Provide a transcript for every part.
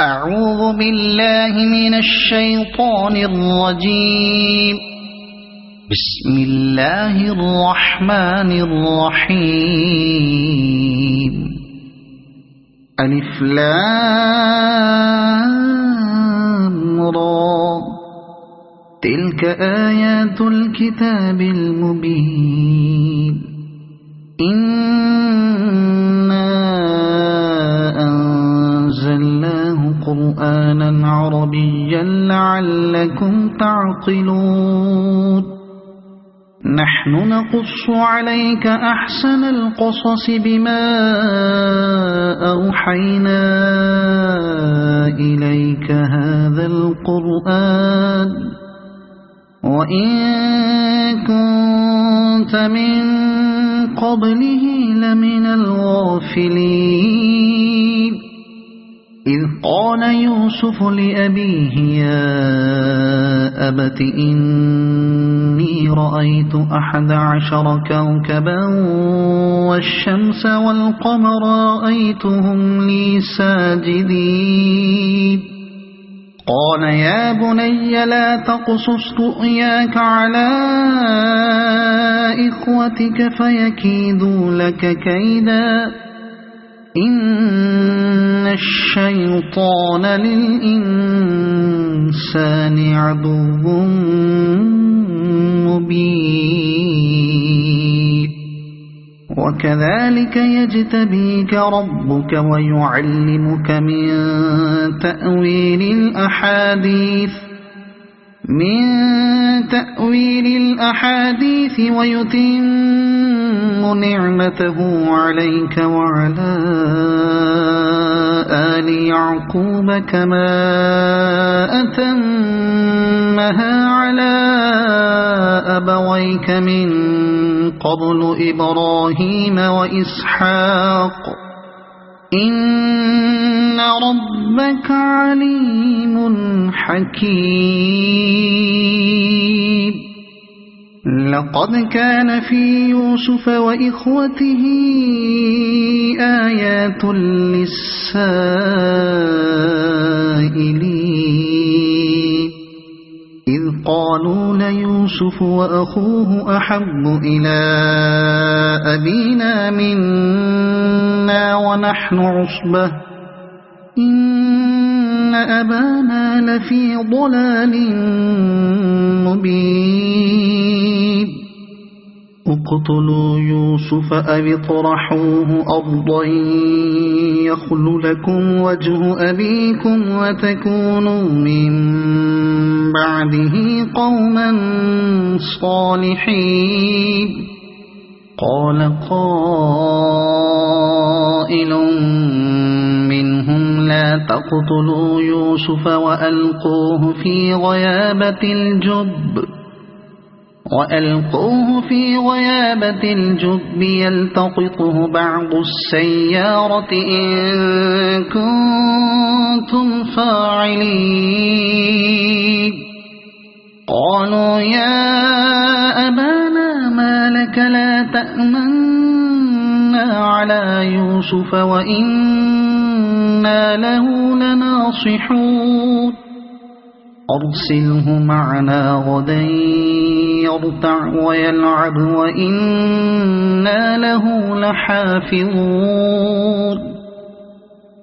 أعوذ بالله من الشيطان الرجيم. بسم الله الرحمن الرحيم. ألف لام را. تلك آيات الكتاب المبين. إنا أنزلناه قرآنا عربيا لعلكم تعقلون. نحن نقص عليك أحسن القصص بما أوحينا إليك هذا القرآن وإن كنت من قبله لمن الغافلين. إذ قال يوسف لأبيه يا أبت إني رأيت 11 كوكبا والشمس والقمر رأيتهم لي ساجدين. قال يا بني لا تقصص رؤياك على إخوتك فيكيدوا لك كيدا إن الشيطان للإنسان عدو مبين. وكذلك يجتبيك ربك ويعلمك من تأويل الأحاديث ويتم نعمته عليك وعلى آل يعقوب كما أتمها على أبويك من قبل إبراهيم وإسحاق إن ربك عليم حكيم. لقد كان في يوسف وإخوته آيات للسائلين إذ قالوا ليوسف وأخوه أحب إلى أبينا منا ونحن عصبة إن أبانا لفي ضلال مبين. اقتلوا يوسف أو اطرحوه أرضا يخل لكم وجه أبيكم وتكونوا من بعده قوما صالحين. قال قائل منهم لا تقتلوا يوسف وألقوه في غيابة الجب يلتقطه بعض السيارة إن كنتم فاعلين. قالوا يا أبانا ما لك لا تأمنا على يوسف وإنا له لناصحون. أرسله معنا غدا يرتع ويلعب وإنا له لحافظون.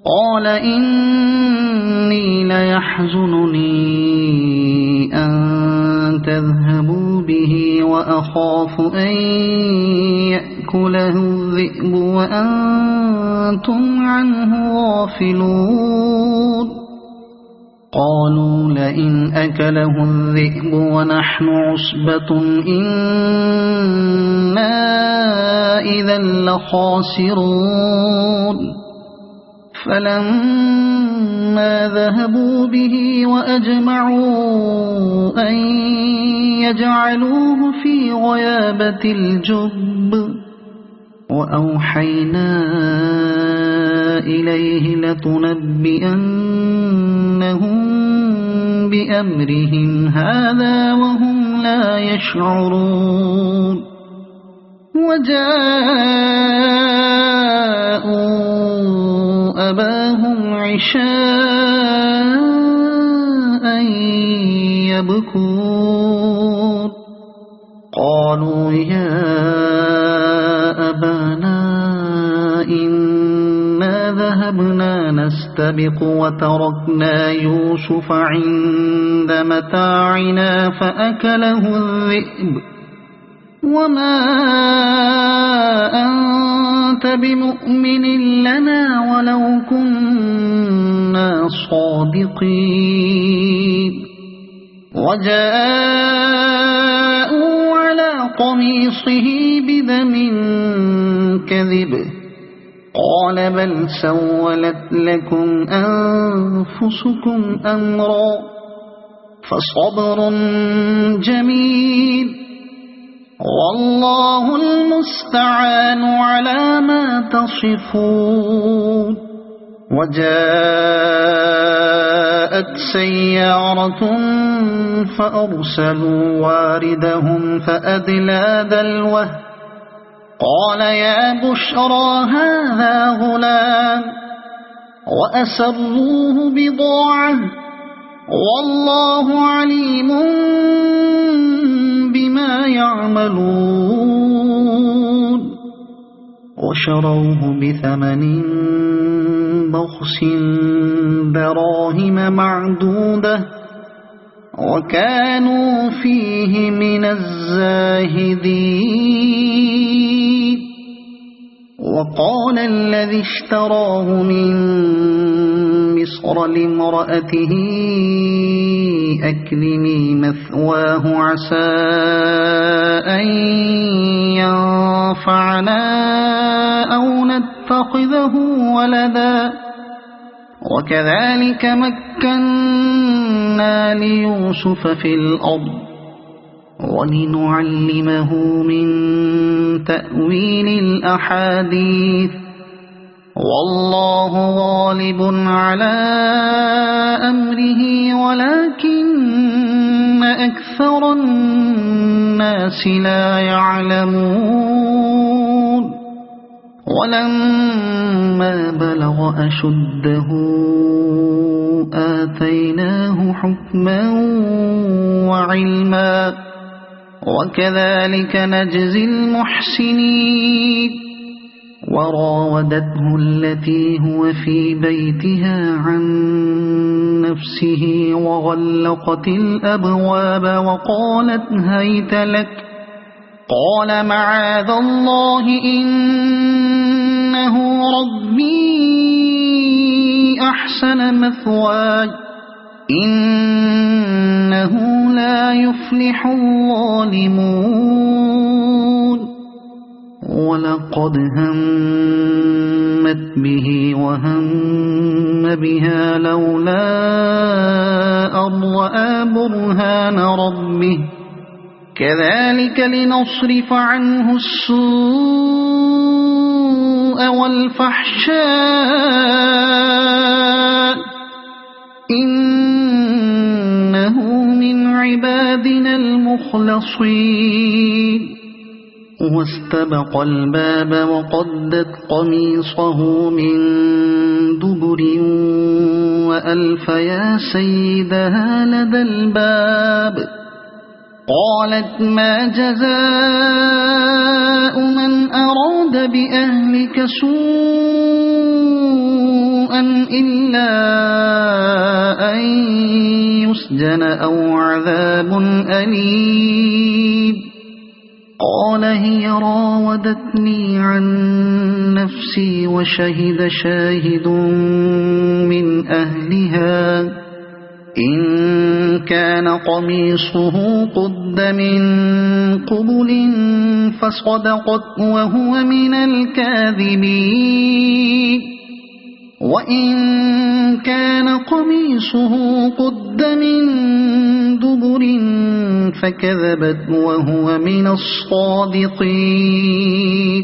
قال إني ليحزنني أن تذهبوا به وأخاف أن يأكله الذئب وأنتم عنه غافلون. قالوا لئن أكله الذئب ونحن عصبة إنا إذا لخاسرون. فلما ذهبوا به وأجمعوا أن يجعلوه في غيابة الجب وأوحينا إليه لتنبئنهم بأمرهم هذا وهم لا يشعرون. وجاءوا أباهم عشاء يبكون قالوا يا أبانا إنا ذهبنا نستبق وتركنا يوسف عند متاعنا فأكله الذئب وما أنت بمؤمن لنا ولو كنا صادقين وجاءوا على قميصه بدم كذب قال بل سولت لكم أنفسكم أمرا فصبر جميل والله المستعان على ما تصفون وجاءت سيارة فأرسلوا واردهم فأدلى دلوه قال يا بشرى هذا غلام وأسروه بضاعة والله عليم بما يعملون وشروه بثمن بخس دراهم معدودة وكانوا فيه من الزاهدين وقال الذي اشتراه من مصر لامرأته أكرمي مثواه عسى أن ينفعنا أو نتخذه ولدا وكذلك مكنا ليوسف في الأرض ولنعلمه من تأويل الأحاديث والله غالب على أمره ولكن أكثر الناس لا يعلمون ولما بلغ أشده آتيناه حكما وعلما وكذلك نجزي المحسنين وراودته التي هو في بيتها عن نفسه وغلقت الأبواب وقالت هيت لك قال معاذ الله إنه ربي أحسن مثواي إنه لا يفلح الظالمون ولقد همت به وهم بها لولا أن رأى برهان ربه كذلك لنصرف عنه السوء والفحشاء إنه من عبادنا المخلصين واستبق الباب وقدت قميصه من دبر وألف يا سيدها لدى الباب قالت ما جزاء من أراد بأهلك سوءا إلا أن يسجن أو عذاب أليم قال هي راودتني عن نفسي وشهد شاهد من أهلها إن كان قميصه قد من قبل فصدقت وهو من الكاذبين وإن كان قميصه قد من دبر فكذبت وهو من الصادقين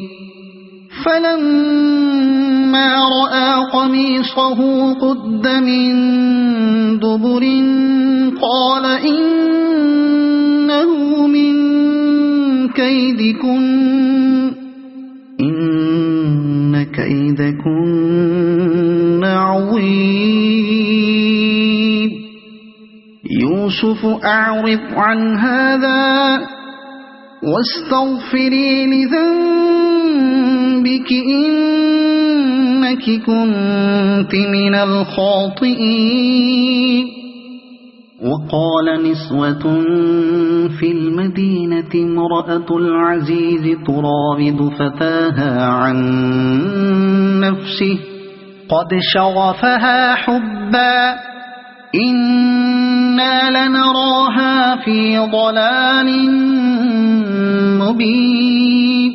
فلما رأى قميصه قد من دبر قال إنه من كيدكن إن كيدكن عظيم يوسف أعرض عن هذا واستغفري لذنبك إنك كنت من الخاطئين. وقال نسوة في المدينة امرأة العزيز تراود فتاها عن نفسه قد شغفها حبا إنا لنراها في ضلال مبين.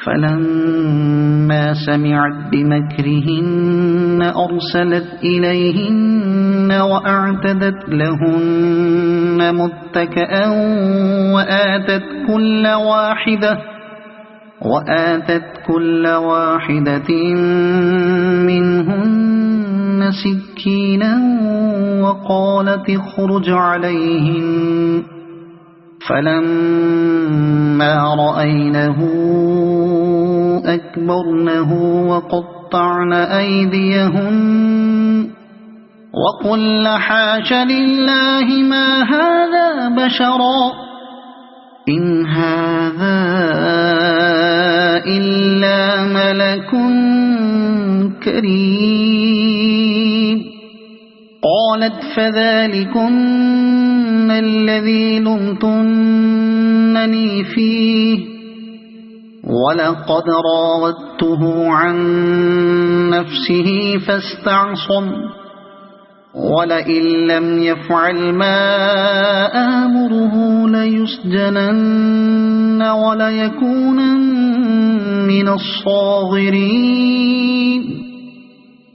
فلما سمعت بمكرهن أرسلت إليهن وأعتدت لهن متكئا وآتت كل واحدة منهن سكينا وقالت اخرج عليهن. فلما رأينه أكبرنه وقطعن أيديهن وقلن حاش لله ما هذا بشرا إن هذا إلا ملك كريم. قالت فذلكن الذي لمتنني فيه ولقد راودته عن نفسه فاستعصم ولئن لم يفعل ما آمره ليسجنن وليكونن من الصاغرين.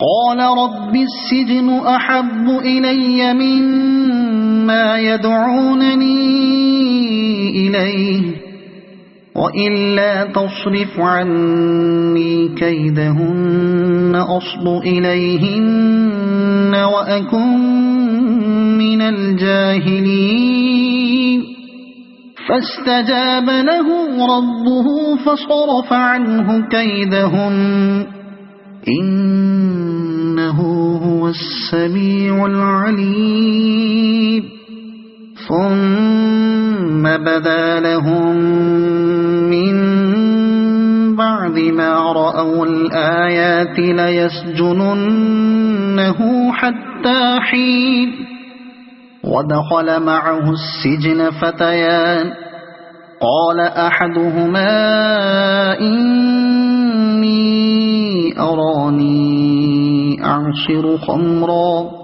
قال رب السجن أحب إلي مما يدعونني إليه وإلا تصرف عني كيدهن أصب إليهن وأكن من الجاهلين. فاستجاب له ربه فصرف عنه كيدهن إنه هو السميع العليم. ثم بدا لهم من بعد ما رأوا الآيات ليسجننه حتى حين. ودخل معه السجن فتيان قال أحدهما إني أراني أعصر خمرا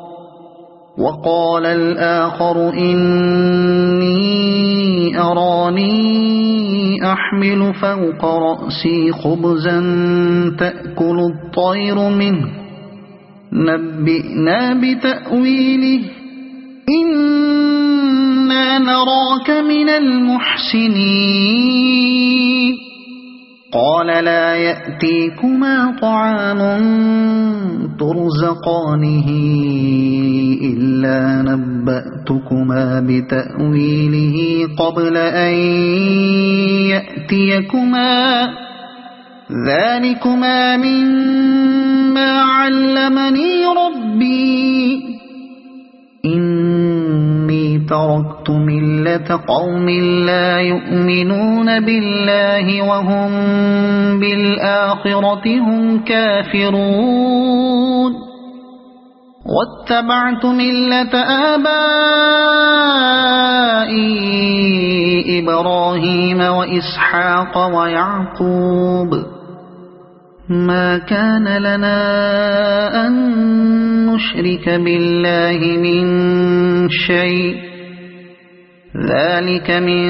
وقال الآخر إني أراني أحمل فوق رأسي خبزا تأكل الطير منه نبئنا بتأويله إنا نراك من المحسنين. قال لا يأتيكما طعام ترزقانه إلا نبأتكما بتأويله قبل أن يأتيكما ذلكما مما علمني ربي إني تركت ملة قوم لا يؤمنون بالله وهم بالآخرة هم كافرون واتبعت ملة آبائي إبراهيم وإسحاق ويعقوب ما كان لنا أن نشرك بالله من شيء ذلك من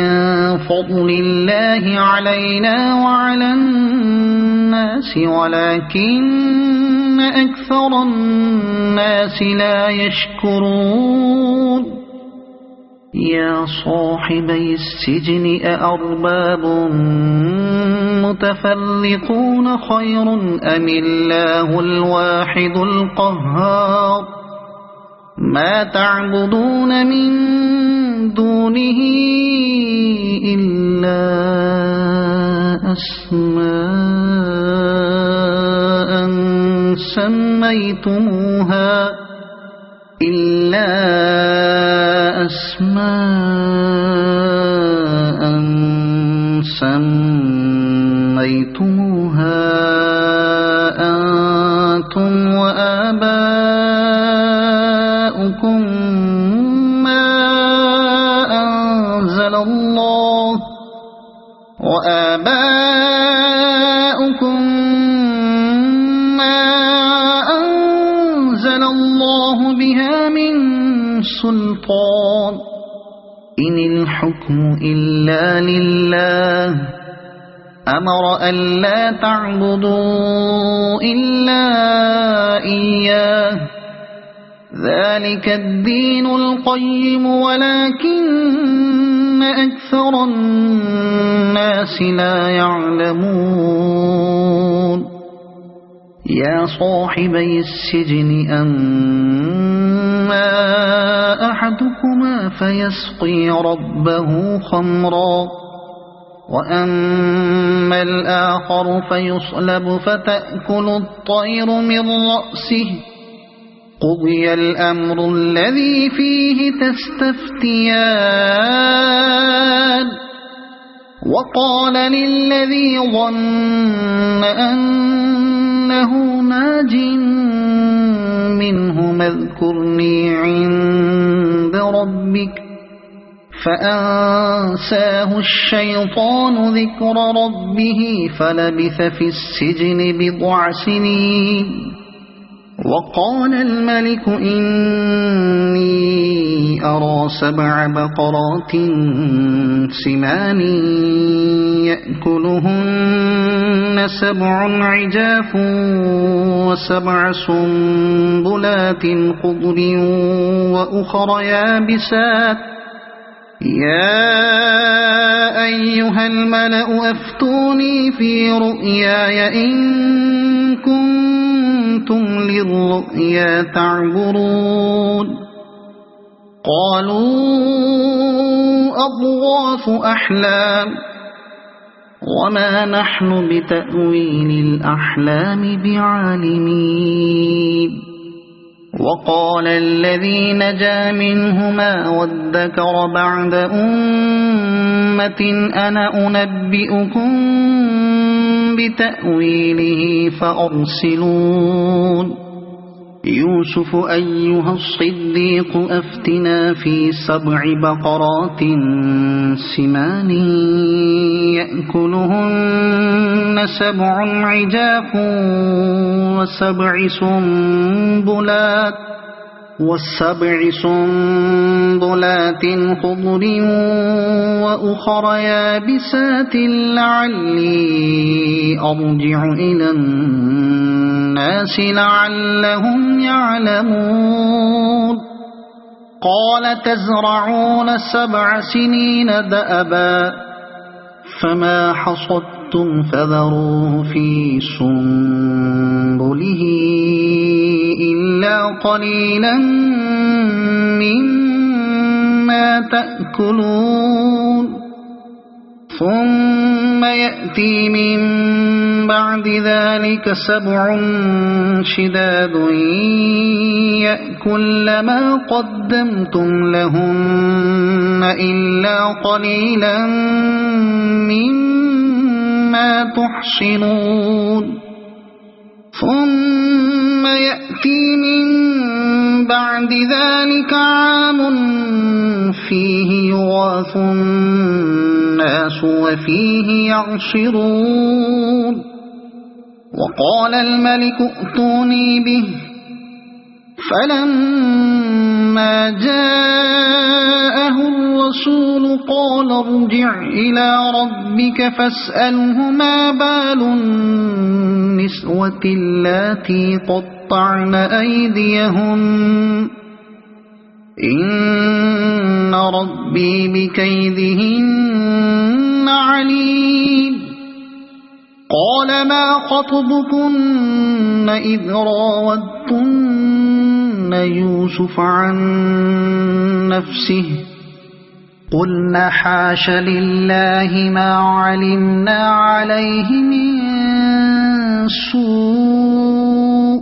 فضل الله علينا وعلى الناس ولكن أكثر الناس لا يشكرون. يا صاحبي السجن أأرباب متفرقون خير أم الله الواحد القهار ما تعبدون من دونه إلا أسماء أسماء سميتموها أنتم وآباؤكم ما أنزل الله بها من سلطان إن الحكم إلا لله أمر ألا تعبدوا إلا إياه ذلك الدين القيم ولكن أكثر الناس لا يعلمون يا صاحبي السجن أما أحدكما فيسقي ربه خمرا وأما الآخر فيصلب فتأكل الطير من رأسه قضي الأمر الذي فيه تستفتيان وقال للذي ظن أنه ناج منه اذكرني عند ربك فأنساه الشيطان ذكر ربه فلبث في السجن بضع سنين وقال الملك إني أرى 7 بقرات سمان يأكلهن 7 عجاف و7 سنبلات خضر وأخر يابسات يا أيها الملأ أفتوني في رؤياي إن كنتم للرؤيا تعبرون قالوا أضغاث أحلام وما نحن بتأويل الأحلام بعالمين وقال الذي نجا منهما وادكر بعد أمة أنا أنبئكم بتأويله فأرسلون يوسف أيها الصديق أفتنا في 7 بقرات سمان يأكلهن 7 عجاف و7 سنبلات خضر وأخر يابسات لعلي أرجع إلى الناس لعلهم يعلمون قال تزرعون 7 سنين دأبا فما حصدتم فذروه في سنبله إلا قليلا مما تأكلون ثم يأتي من بعد ذلك 7 شداد يأكل ما قدمتم لهن إلا قليلا مما تحصنون ثم يأتي من بعد ذلك عام فيه يغاث الناس وفيه يعصرون وقال الملك ائتوني به فلما جاءه الرسول قال ارجع إلى ربك فاسأله ما بال النسوة اللاتي قطعن أيديهن إن ربي بكيدهن عليم قال ما خطبكن إذ راودتن يوسف عن نفسه قلنا حاش لله ما علمنا عليه من سوء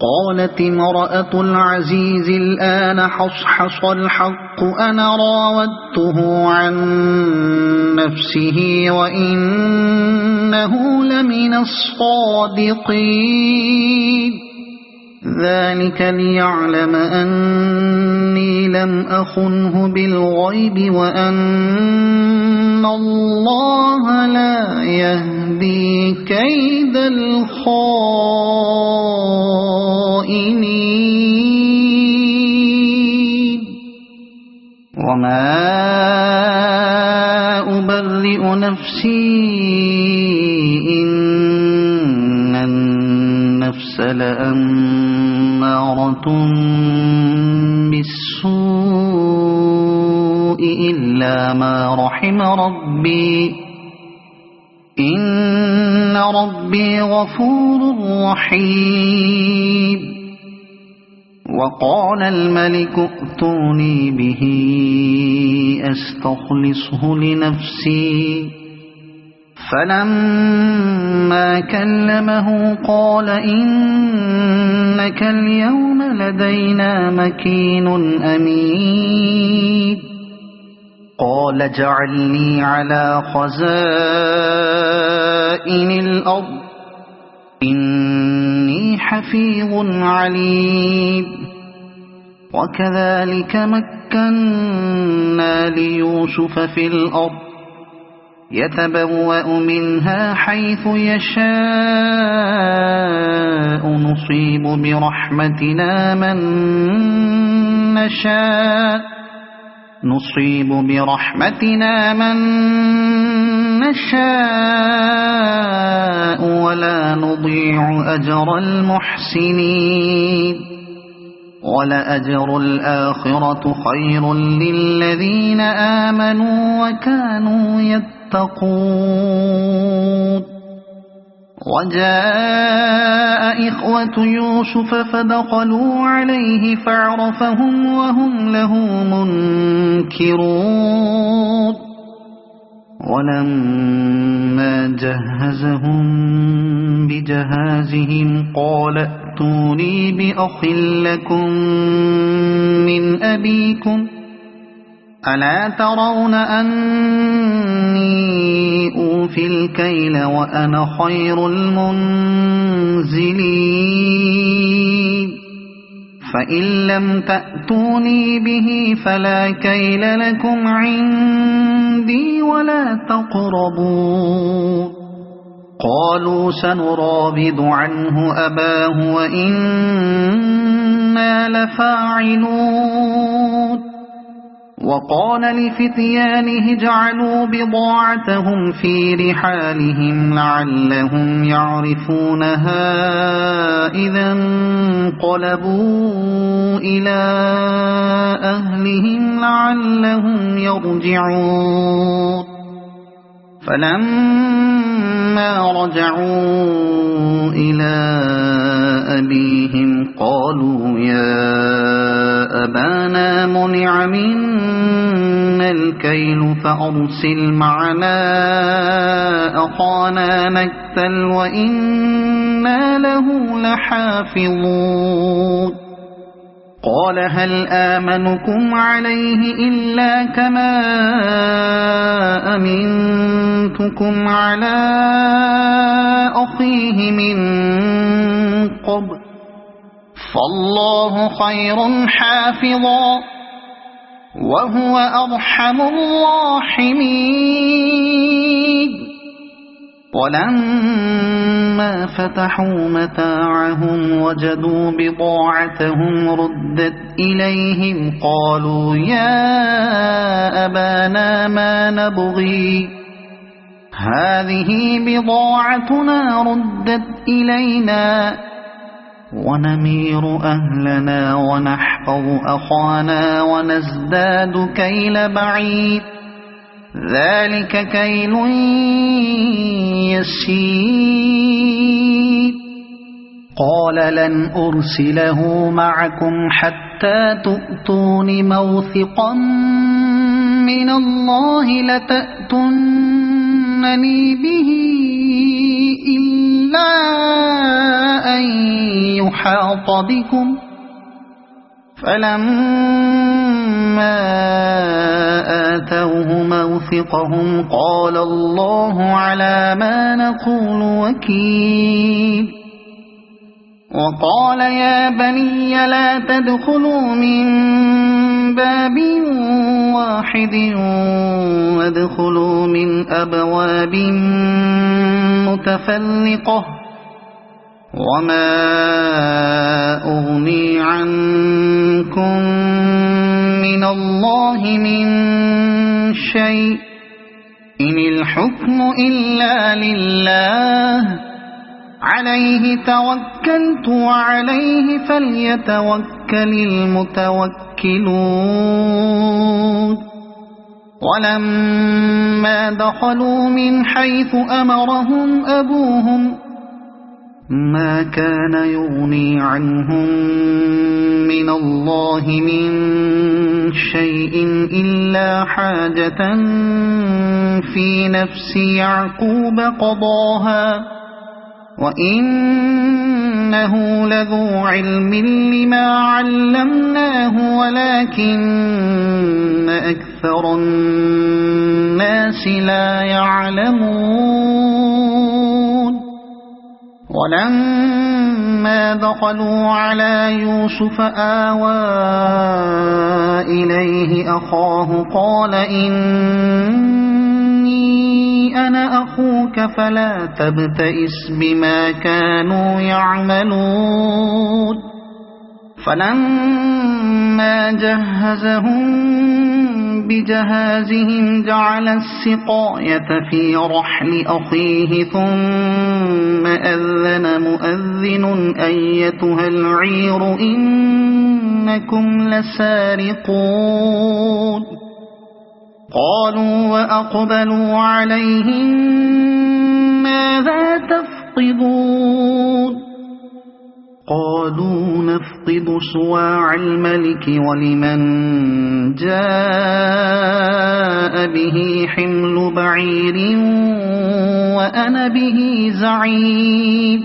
قالت امرأة العزيز الآن حصحص الحق أنا راودته عن نفسه وإنه لمن الصادقين ذلك ليعلم أني لم أخنه بالغيب وأن الله لا يهدي كيد الخائنين وما أبرئ نفسي إن النفس لأمارة بالسوء إلا ما رحم ربي إن ربي غفور رحيم وقال الملك ائتوني به أستخلصه لنفسي فلما كلمه قال إنك اليوم لدينا مكين أمين قال اجعلني على خزائن الأرض إني حفيظ عليم وكذلك مكنا ليوسف في الأرض يتبوأ منها حيث يشاء نصيب برحمتنا من نشاء ولا نضيع أجر المحسنين ولأجر الآخرة خير للذين آمنوا وكانوا يتقون وجاء إخوة يوسف فدخلوا عليه فعرفهم وهم له منكرون ولما جهزهم بجهازهم قال ائتوني بأخ لكم من أبيكم ألا ترون أني أوفي الكيل وأنا خير المنزلين فإن لم تأتوني به فلا كيل لكم عندي ولا تقربون قالوا سنراود عنه أباه وإنا لفاعلون وقال لفتيانه اجعلوا بضاعتهم في رحالهم لعلهم يعرفونها إذا انقلبوا إلى أهلهم لعلهم يرجعون فلما رجعوا إلى أبيهم قالوا يا أبانا منع منا الكيل فأرسل معنا أخانا نكتل وإنا له لحافظون قال هل آمنكم عليه إلا كما أمنتكم على أخيه من قبل فالله خير حافظا وهو أرحم الراحمين ولما فتحوا متاعهم وجدوا بضاعتهم ردت إليهم قالوا يا أبانا ما نبغي هذه بضاعتنا ردت إلينا ونمير أهلنا ونحفظ أخانا ونزداد كيل بعيد ذلك كيل يسير قال لن أرسله معكم حتى تؤتون موثقا من الله لتأتونني به إلا إلا أن يحاط بكم فلما آتوه موثقهم قال الله على ما نقول وكيل وقال يا بني لا تدخلوا من باب واحد وادخلوا من أبواب متفرقة وما أغني عنكم من الله من شيء إن الحكم إلا لله عليه توكلت وعليه فليتوكل المتوكلون ولما دخلوا من حيث أمرهم أبوهم ما كان يغني عنهم من الله من شيء إلا حاجة في نفس يعقوب قضاها وإنه لذو علم لما علمناه ولكن أكثر الناس لا يعلمون ولما دخلوا على يوسف آوى إليه أخاه قال إني أنا أخوك فلا تبتئس بما كانوا يعملون فلما جهزهم بجهازهم جعل السقاية في رحل أخيه ثم أذن مؤذن أيتها العير إنكم لسارقون قالوا وأقبلوا عليهم ماذا تفقدون قالوا نفقد صواع الملك ولمن جاء به حمل بعير وأنا به زعيم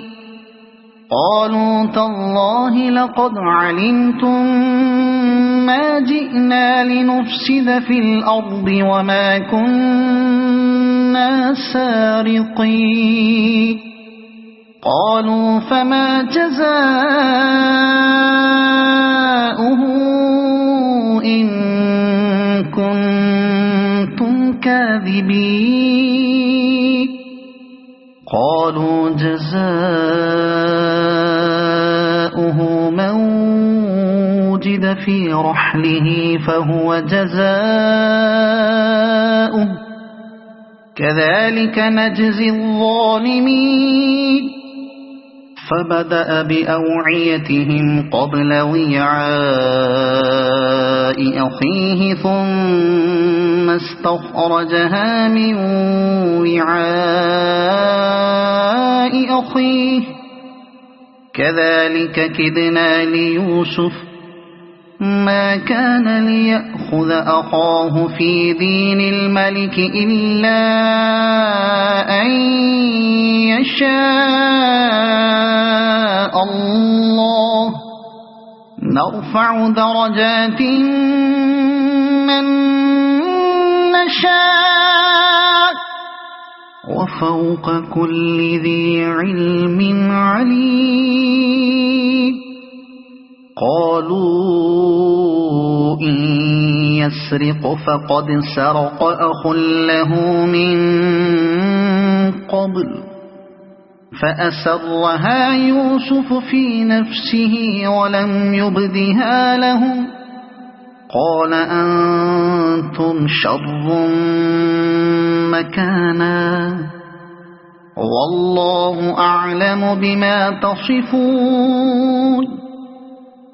قالوا تالله لقد علمتم ما جئنا لنفسد في الأرض وما كنا سارقين قالوا فما جزاؤه إن كنتم كاذبين قالوا جزاؤه من وجد في رحله فهو جزاؤه كذلك نجزي الظالمين فبدأ بأوعيتهم قبل وعاء أخيه ثم استخرجها من وعاء أخيه كذلك كدنا ليوسف ما كان ليأخذ أخاه في دين الملك إلا أن يشاء الله نرفع درجات من نشاء وفوق كل ذي علم عليم قالوا إن يسرق فقد سرق أخ له من قبل فأسرها يوسف في نفسه ولم يبدها لهم قال أنتم شر مكانا والله أعلم بما تصفون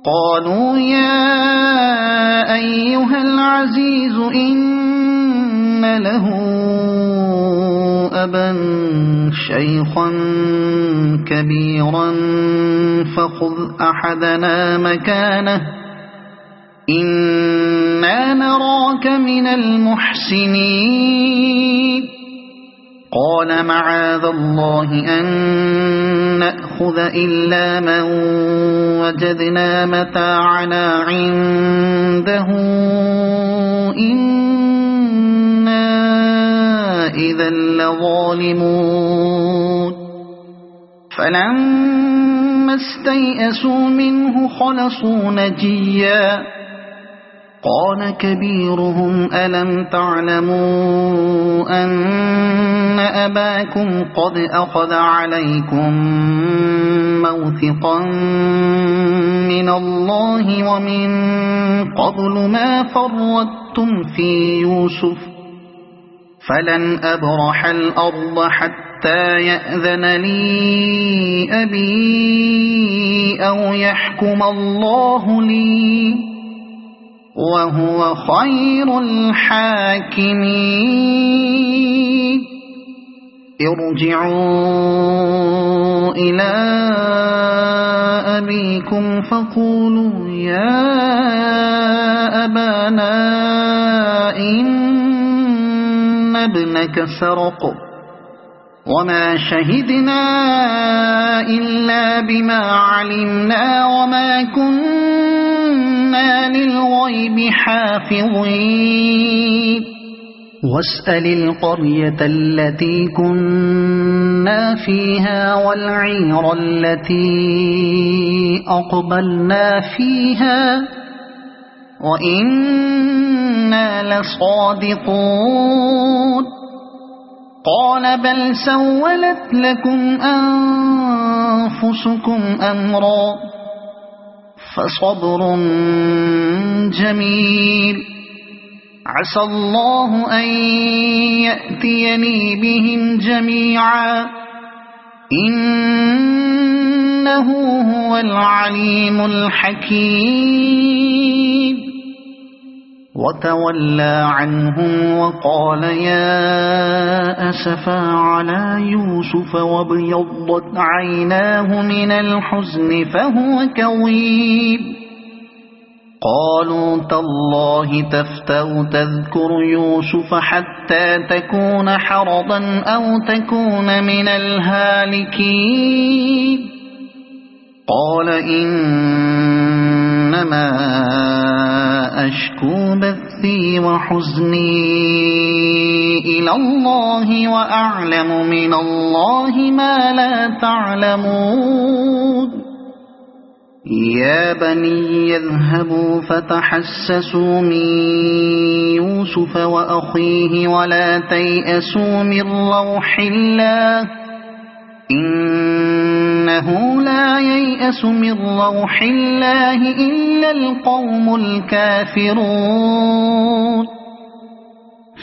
قالوا يا أيها العزيز إن له أبا شيخا كبيرا فخذ أحدنا مكانه إنا نراك من المحسنين قال معاذ الله أن نأخذ إلا من وجدنا متاعنا عنده إنا إذا لظالمون فلما استيئسوا منه خلصوا نجيا قال كبيرهم ألم تعلموا أن أباكم قد أخذ عليكم موثقا من الله ومن قبل ما فرطتم في يوسف فلن أبرح الأرض حتى يأذن لي أبي أو يحكم الله لي وهو خير الحاكمين ارجعوا إلى أبيكم فقولوا يا أبانا إن ابنك سرق وما شهدنا إلا بما علمنا وما كنا للغيب حافظين واسأل القرية التي كنا فيها والعير التي أقبلنا فيها وإنا لصادقون قال بل سولت لكم أنفسكم أمرا فصبر جميل عسى الله أن يأتيني بهم جميعا إنه هو العليم الحكيم وتولى عنهم وقال يا أسفا على يوسف وابيضت عيناه من الحزن فهو كظيم قالوا تالله تفتأ تذكر يوسف حتى تكون حرضا أو تكون من الهالكين قال إنما أشكو بثي وحزني إلى الله وأعلم من الله ما لا تعلمون يا بني يذهبوا فتحسسوا من يوسف وأخيه ولا تيأسوا من روح الله إنه لا ييأس من روح الله إلا القوم الكافرون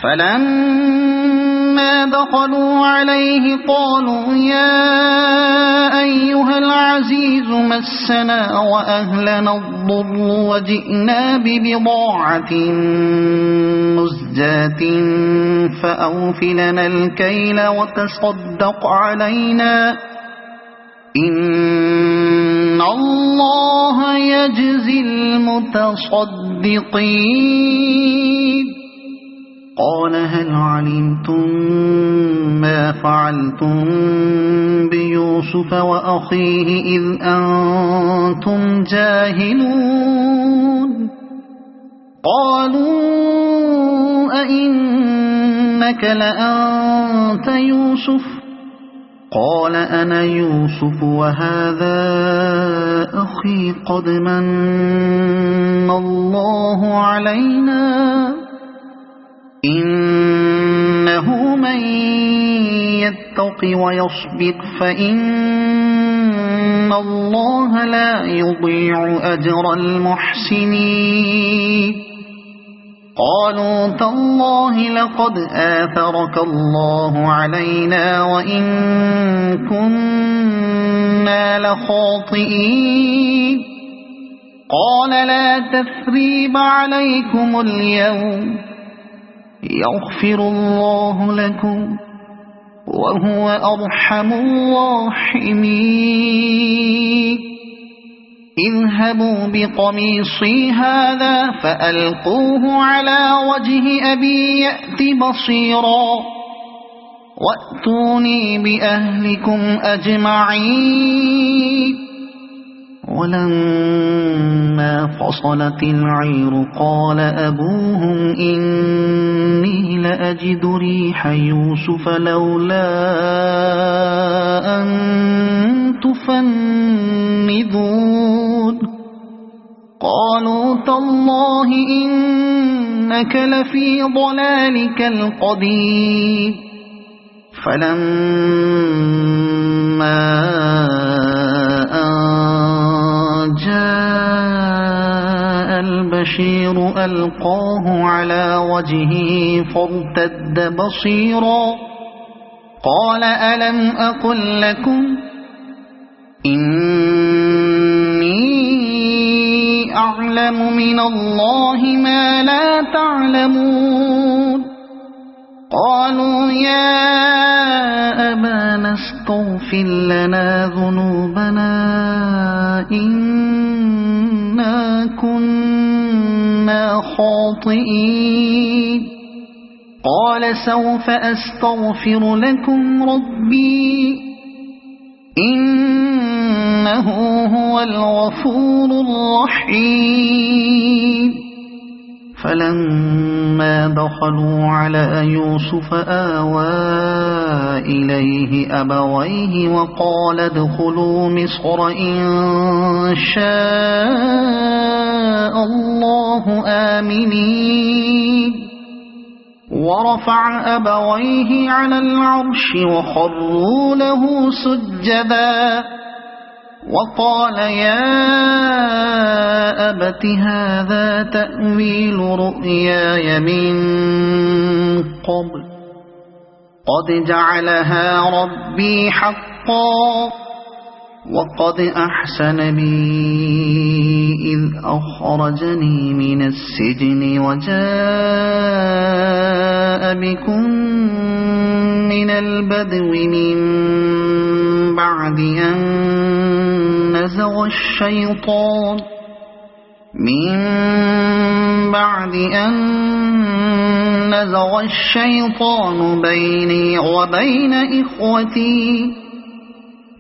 فلما دخلوا عليه قالوا يا أيها العزيز مسنا وأهلنا الضر وجئنا ببضاعة مزجاة فأوف لنا الكيل وتصدق علينا إن الله يجزي المتصدقين قال هل علمتم ما فعلتم بيوسف وأخيه إذ أنتم جاهلون قالوا أئنك لأنت يوسف قال أنا يوسف وهذا أخي قد من الله علينا إنه من يتق ويصبر فإن الله لا يضيع أجر المحسنين قالوا تالله لقد آثرك الله علينا وإن كنا لخاطئين قال لا تثريب عليكم اليوم يغفر الله لكم وهو أرحم الراحمين اذهبوا بقميصي هذا فألقوه على وجه أبي يأت بصيرا وَأْتُونِي بِأَهْلِكُمْ أَجْمَعِينَ وَلَمَّا فَصَلَتِ الْعِيرُ قَالَ أَبُوهُمْ إِنِّي لَأَجِدُ رِيحَ يُوسُفَ لَوْلَا أَن تُفَنِّدُونِ قَالُوا تَاللَّهِ إِنَّكَ لَفِي ضَلَالِكَ الْقَدِيمِ فَلَمَّا أَن جَاءَ الْبَشِيرُ أَلْقَاهُ عَلَى وَجْهِهِ فَارْتَدَّ بَصِيرًا قَالَ أَلَمْ أَقُل لَّكُمْ إِنِّي أَعْلَمُ مِنَ اللَّهِ مَا لَا تَعْلَمُونَ قَالُوا يَا أَبَانَا اسْتَغْفِرْ لَنَا ذُنُوبَنَا إِنَّا كُنَّا خَاطِئِينَ قَالَ سَوْفَ أَسْتَغْفِرُ لَكُمْ رَبِّي إِنَّهُ هُوَ الْغَفُورُ الرَّحِيمُ فَلَمَّا دَخَلُوا عَلَى يُوسُفَ آوَى إِلَيْهِ أَبَوَيْهِ وَقَالَ ادْخُلُوا مِصْرَ إِن شَاءَ اللَّهُ آمِنِينَ ورفع أبويه على العرش وخروا له سجدا وقال يا أبت هذا تأويل رؤياي من قبل قد جعلها ربي حقا وقد أحسن بي إذ أخرجني من السجن وجاء بكم من البدو من بعد أن نزغ الشيطان بيني وبين إخوتي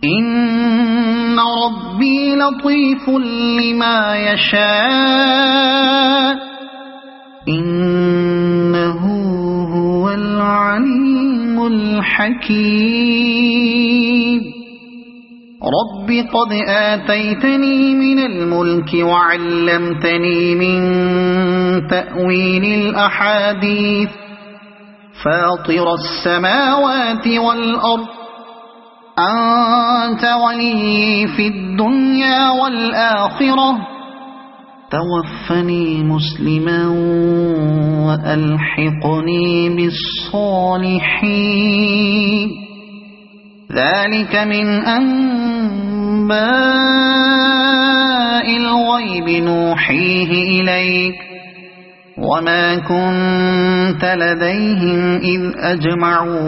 إن ربي لطيف لما يشاء إنه هو العليم الحكيم رب قد آتيتني من الملك وعلمتني من تأويل الأحاديث فاطر السماوات والأرض أنت ولي في الدنيا والآخرة توفني مسلما وألحقني بالصالحين ذلك من أنباء الغيب نوحيه إليك وما كنت لديهم إذ أجمعوا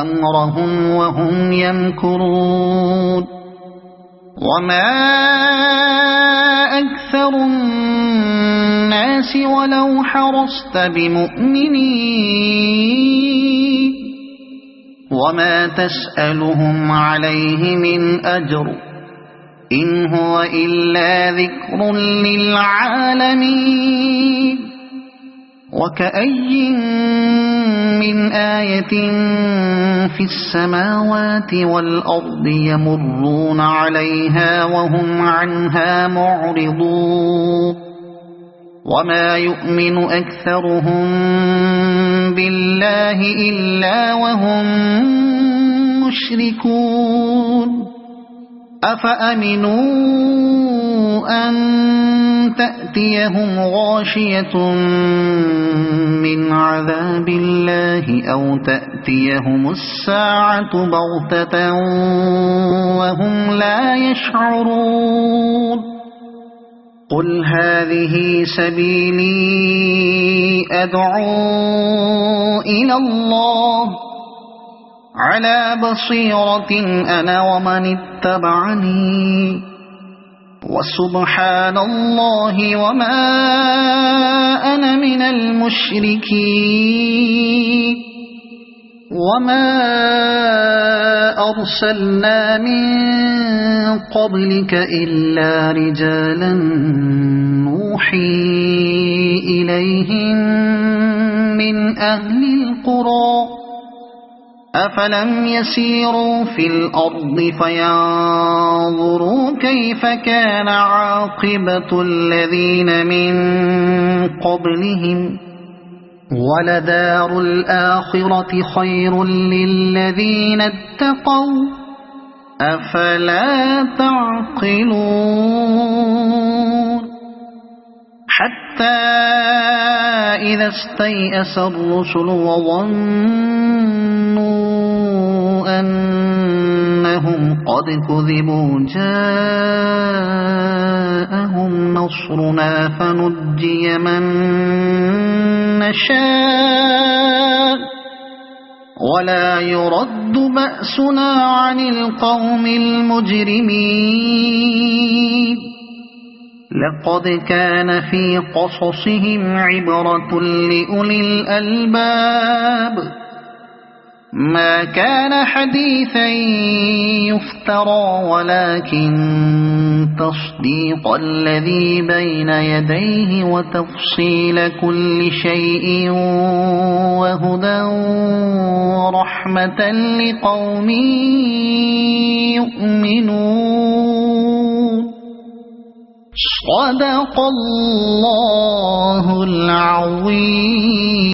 أمرهم وهم يمكرون وما أكثر الناس ولو حرصت بمؤمنين وما تسألهم عليه من أجر إن هو إلا ذكر للعالمين وكأي من آية في السماوات والأرض يمرون عليها وهم عنها معرضون وما يؤمن أكثرهم بالله إلا وهم مشركون أفأمنوا أن تأتيهم غاشية من عذاب الله أو تأتيهم الساعة بغتة وهم لا يشعرون قل هذه سبيلي أدعو إلى الله على بصيرة أنا ومن اتبعني وسبحان الله وما أنا من المشركين وما أرسلنا من قبلك إلا رجالا نوحي إليهم من أهل القرى أفلم يسيروا في الأرض فينظروا كيف كان عاقبة الذين من قبلهم ولدار الآخرة خير للذين اتقوا أفلا تعقلون حتى إذا استيأس الرسل وظنوا أنهم قد كذبوا جاءهم نصرنا فنجي من نشاء ولا يرد بأسنا عن القوم المجرمين لقد كان في قصصهم عبرة لأولي الألباب ما كان حديثا يفترى ولكن تصديق الذي بين يديه وتفصيل كل شيء وهدى ورحمة لقوم يؤمنون صدق الله العظيم.